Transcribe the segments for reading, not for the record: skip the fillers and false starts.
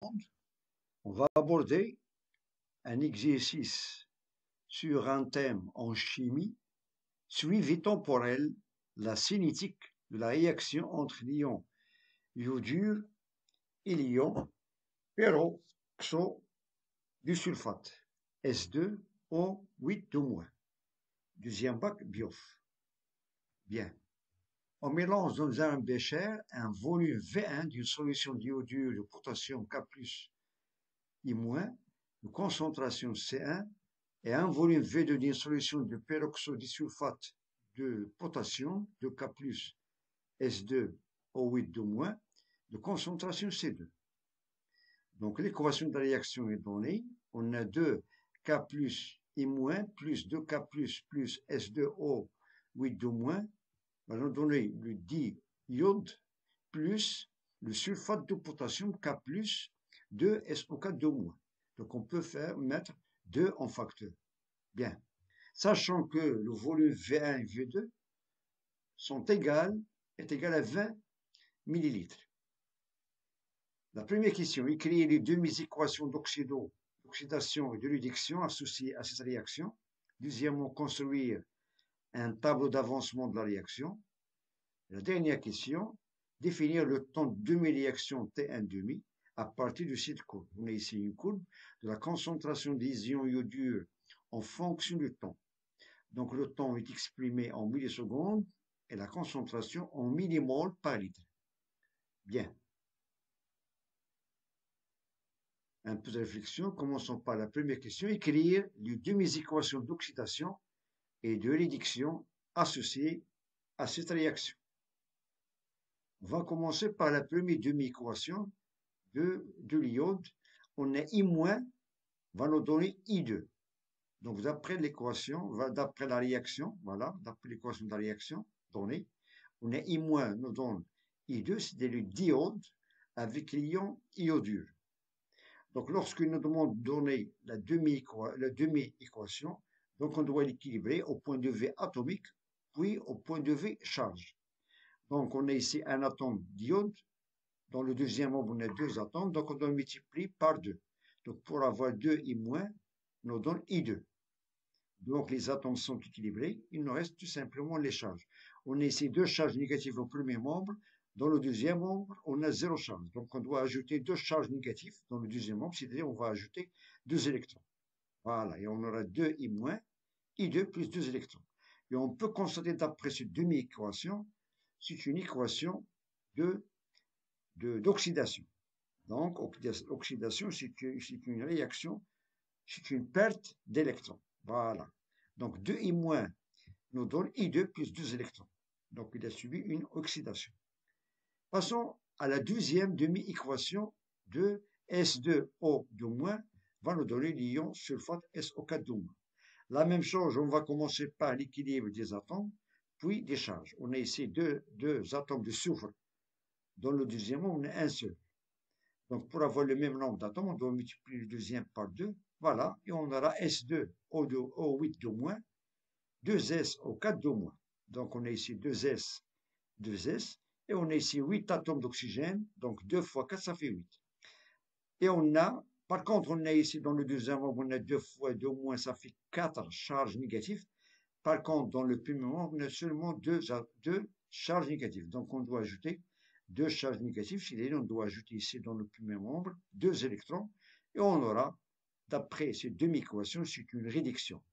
monde. On va aborder un exercice sur un thème en chimie, suivi temporel, la cinétique de la réaction entre l'ion iodure et l'ion peroxo du sulfate, S2O8-. Deuxième bac, BIOF. Bien. On mélange dans un bécher un volume V1 d'une solution d'iodure de potassium K+, I-, de concentration C1, et un volume V2 d'une solution de peroxodisulfate de potassium de K+, S2O8-, de concentration C2. Donc l'équation de la réaction est donnée. On a 2K plus I-, plus 2K plus S2O8-, va nous donner le diiode plus le sulfate de potassium K+, 2SO4-. Donc on peut mettre 2 en facteur. Bien. Sachant que le volume V1 et V2 est égal à 20 millilitres. La première question, écrire les demi-équations d'oxydation et de réduction associées à cette réaction. Deuxièmement, construire un tableau d'avancement de la réaction. La dernière question, définir le temps de demi-réaction T1,5 à partir de cette courbe. On a ici une courbe de la concentration des ions iodures en fonction du temps. Donc le temps est exprimé en millisecondes et la concentration en millimoles par litre. Bien. Un peu de réflexion. Commençons par la première question. Écrire les demi-équations d'oxydation et de réduction associées à cette réaction. On va commencer par la première demi-équation de l'iode. On a I- va nous donner I2. Donc d'après l'équation, d'après la réaction, voilà, d'après l'équation de la réaction donnée, on a I- nous donne I2, c'est le diode avec l'ion iodure. Donc lorsqu'il nous demande de donner la demi-équation, donc on doit l'équilibrer au point de vue atomique, puis au point de vue charge. Donc on a ici un atome d'iode, dans le deuxième membre on a 2 atomes, donc on doit multiplier par 2. Donc pour avoir 2 I-, nous donne I2. Donc les atomes sont équilibrés, il nous reste tout simplement les charges. On a ici 2 charges négatives au premier membre, dans le deuxième membre, on a 0 charge. Donc on doit ajouter 2 charges négatives dans le deuxième membre, c'est-à-dire on va ajouter 2 électrons. Voilà, et on aura 2 I-, I2 plus 2 électrons. Et on peut constater d'après cette demi-équation, c'est une équation d'oxydation. Donc, oxydation, c'est une réaction, c'est une perte d'électrons. Voilà. Donc, 2 I- nous donne I2 plus 2 électrons. Donc, il a subi une oxydation. Passons à la deuxième demi-équation de S2O2- va nous donner l'ion sulfate SO4-. La même chose, on va commencer par l'équilibre des atomes, puis des charges. On a ici deux atomes de soufre. Dans le deuxième, on a un seul. Donc, pour avoir le même nombre d'atomes, on doit multiplier le deuxième par 2. Voilà, et on aura S2O8-, 2SO4-. Donc, on a ici 2S, 2S, et on a ici 8 atomes d'oxygène, donc 2 fois 4, ça fait 8. Et on a, par contre, on a ici dans le deuxième membre, on a 2 fois 2-, ça fait 4 charges négatives. Par contre, dans le premier membre, on a seulement 2 charges négatives. Donc, on doit ajouter 2 charges négatives, c'est-à-dire on doit ajouter ici dans le premier membre 2 électrons, et on aura, d'après ces demi-équations, c'est une réduction.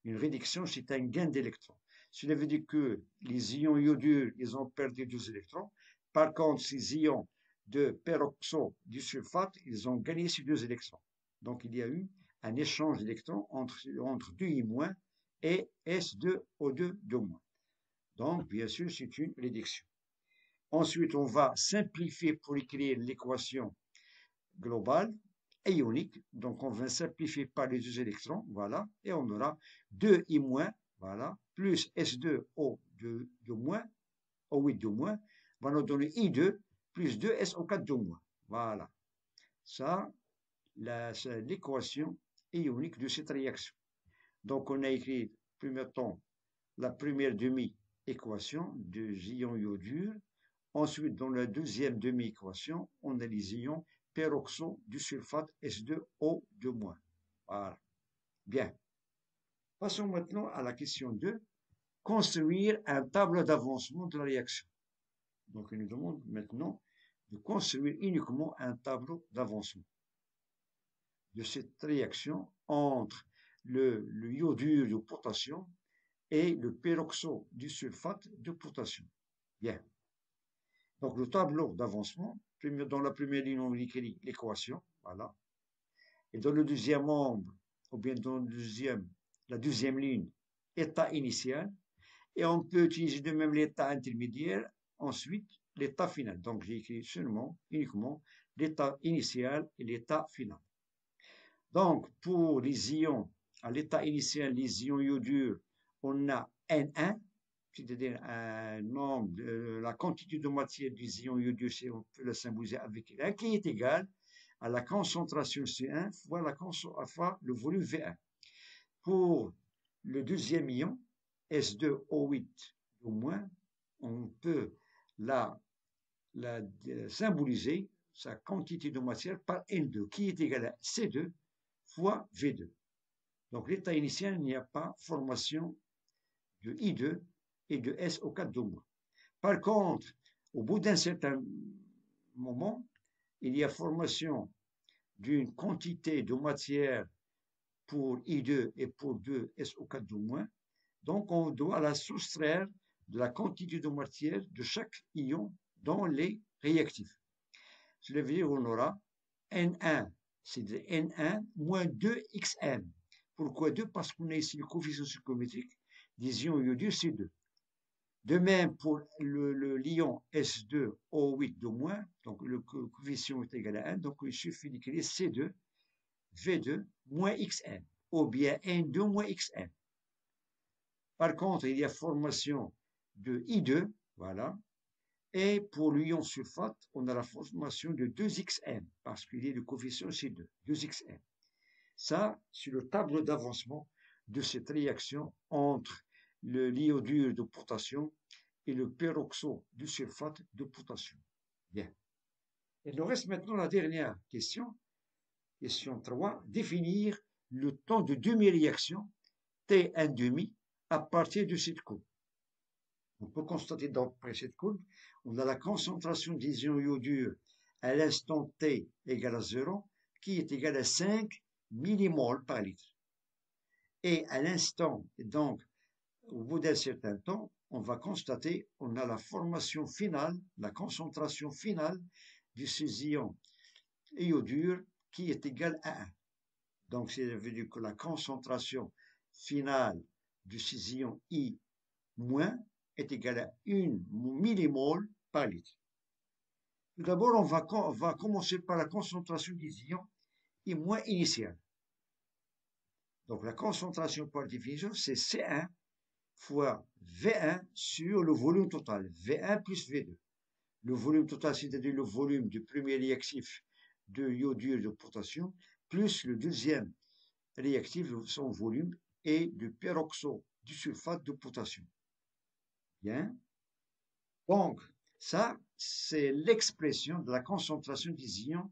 Une réduction, c'est un gain d'électrons. Cela veut dire que les ions iodures, ils ont perdu 2 électrons. Par contre, ces ions de peroxo du sulfate, ils ont gagné ces 2 électrons. Donc, il y a eu un échange d'électrons entre 2 I- et S2O2-. Donc, bien sûr, c'est une réduction. Ensuite, on va simplifier pour écrire l'équation globale et ionique. Donc, on va simplifier par les 2 électrons, voilà, et on aura 2 I-, voilà, plus S2O2-, O8-, va nous donner I2 plus 2 SO4-. Voilà. Ça, c'est l'équation ionique de cette réaction. Donc, on a écrit, premier temps, la première demi-équation des ions iodures. Ensuite, dans la deuxième demi-équation, on a les ions peroxo du sulfate S2O2-. Voilà. Bien. Passons maintenant à la question 2. Construire un tableau d'avancement de la réaction. Donc, il nous demande maintenant de construire uniquement un tableau d'avancement de cette réaction entre le iodure de potassium et le peroxo du sulfate de potassium. Bien. Donc, le tableau d'avancement, dans la première ligne, on écrit l'équation, voilà. Et dans le deuxième membre, ou bien dans la deuxième ligne, état initial. Et on peut utiliser de même l'état intermédiaire, ensuite l'état final. Donc, j'ai écrit uniquement l'état initial et l'état final. Donc, pour les ions, à l'état initial, les ions iodures, on a N1, c'est-à-dire un nombre la quantité de matière des ions iodures, on peut la symboliser avec N, qui est égal à la concentration C1 fois le volume V1. Pour le deuxième ion, S2O8 au moins, on peut la symboliser, sa quantité de matière, par N2, qui est égal à C2 fois V2. Donc, l'état initial, il n'y a pas formation de I2 et de SO4 2-. Par contre, au bout d'un certain moment, il y a formation d'une quantité de matière pour I2 et pour 2 SO4 2-. Donc, on doit la soustraire de la quantité de matière de chaque ion dans les réactifs. Cela veut dire qu'on aura N1, c'est de N1 moins 2XN. Pourquoi 2? Parce qu'on a ici le coefficient stoichiométrique des ions iodures, c'est 2. De même pour l'ion S2O8 2-, donc le coefficient est égal à 1, donc il suffit d'écrire C2, V2 moins XN, ou bien N2 moins XN. Par contre, il y a formation de I2, voilà, et pour l'ion sulfate, on a la formation de 2XN, parce qu'il y a le coefficient C2, 2XN. Ça, c'est le tableau d'avancement de cette réaction entre l'iodure de potassium et le peroxo du sulfate de potassium. Bien. Il nous reste maintenant la dernière question, question 3, définir le temps de demi-réaction T1,5 à partir de cette courbe. On peut constater d'après cette courbe, on a la concentration des ions iodures à l'instant T égale à 0, qui est égal à 5 millimoles par litre. Et à l'instant, donc, au bout d'un certain temps, on va constater qu'on a la formation finale, la concentration finale de ces ions iodures qui est égale à 1. Donc, ça veut dire que la concentration finale de ces ions I- est égale à 1 millimole par litre. Tout d'abord, on va commencer par la concentration des ions I- initiale. Donc, la concentration par définition, c'est C1 fois V1 sur le volume total, V1 plus V2. Le volume total, c'est-à-dire le volume du premier réactif de iodure de potassium, plus le deuxième réactif, son volume, et du peroxo du sulfate de potassium. Bien. Donc, ça, c'est l'expression de la concentration des ions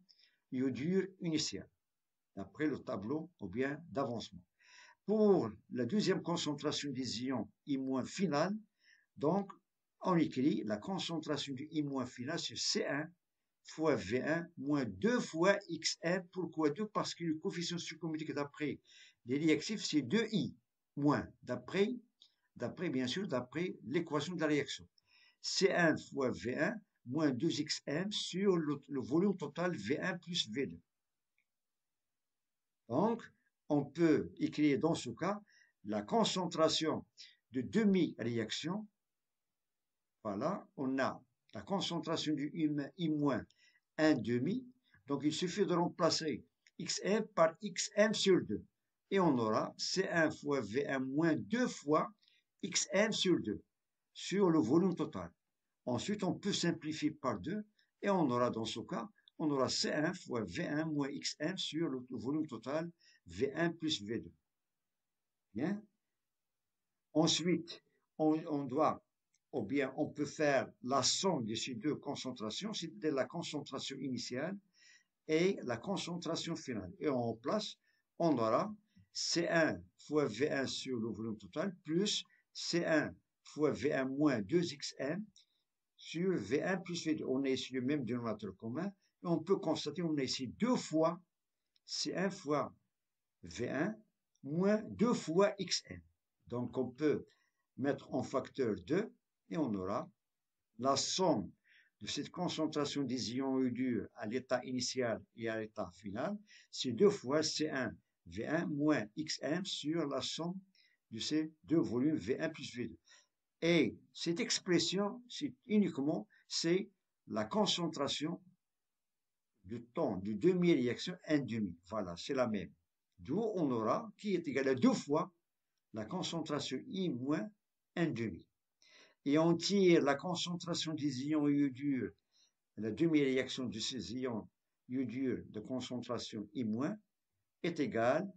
iodure initiale, d'après le tableau ou bien d'avancement. Pour la deuxième concentration des ions I- finale, donc, on écrit la concentration du I- final sur C1 fois V1 moins 2 fois Xn. Pourquoi 2? Parce que le coefficient stoichiométrique d'après les réactifs, c'est 2I moins, d'après l'équation de la réaction. C1 fois V1 moins 2Xn sur le volume total V1 plus V2. Donc, on peut écrire dans ce cas la concentration de demi-réaction. Voilà, on a la concentration du I- 1 demi. Donc, il suffit de remplacer Xm par Xm sur 2. Et on aura C1 fois V1 moins 2 fois Xm sur 2 sur le volume total. Ensuite, on peut simplifier par 2 et on aura dans ce cas, on aura C1 fois V1 moins Xm sur le volume total V1 plus V2. Bien. Ensuite, on doit, ou bien on peut faire la somme de ces deux concentrations, c'est-à-dire la concentration initiale et la concentration finale. Et on remplace, on aura C1 fois V1 sur le volume total plus C1 fois V1 moins 2xm sur V1 plus V2. On a ici le même dénominateur commun. Et on peut constater qu'on a ici 2 fois C1 fois V1 moins 2 fois xm. Donc on peut mettre en facteur 2 et on aura la somme de cette concentration des ions U dur à l'état initial et à l'état final, c'est 2 fois C1 V1 moins xm sur la somme de ces deux volumes V1 plus V2. Et cette expression, c'est uniquement, c'est la concentration du temps de demi-réaction 1,5. Voilà, c'est la même. D'où on aura, qui est égal à 2 fois la concentration I moins 1,5. Et on tire la concentration des ions U dur, la demi-réaction de ces ions U dur de concentration I moins, est égale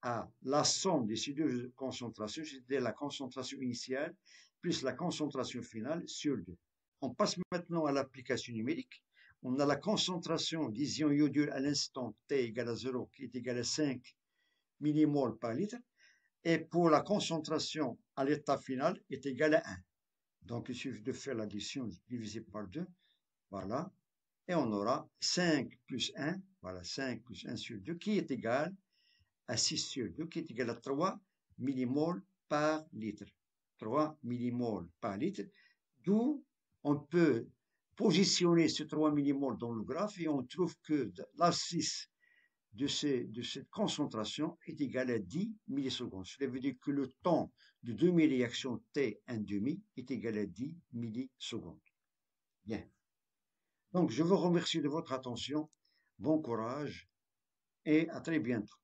à la somme de ces deux concentrations, c'est-à-dire la concentration initiale plus la concentration finale sur 2. On passe maintenant à l'application numérique. On a la concentration des ions iodure à l'instant T égale à 0 qui est égale à 5 millimoles par litre. Et pour la concentration à l'état final est égale à 1. Donc il suffit de faire l'addition divisé par 2. Voilà. Et on aura 5 plus 1, voilà 5 plus 1 sur 2 qui est égal à 6 sur 2 qui est égal à 3 millimoles par litre. 3 millimoles par litre, d'où on peut positionner ce 3 millimoles dans le graphe et on trouve que l'abscisse de cette concentration est égal à 10 millisecondes. Cela veut dire que le temps de demi-réaction T1,5 est égal à 10 millisecondes. Bien. Donc, je vous remercie de votre attention. Bon courage et à très bientôt.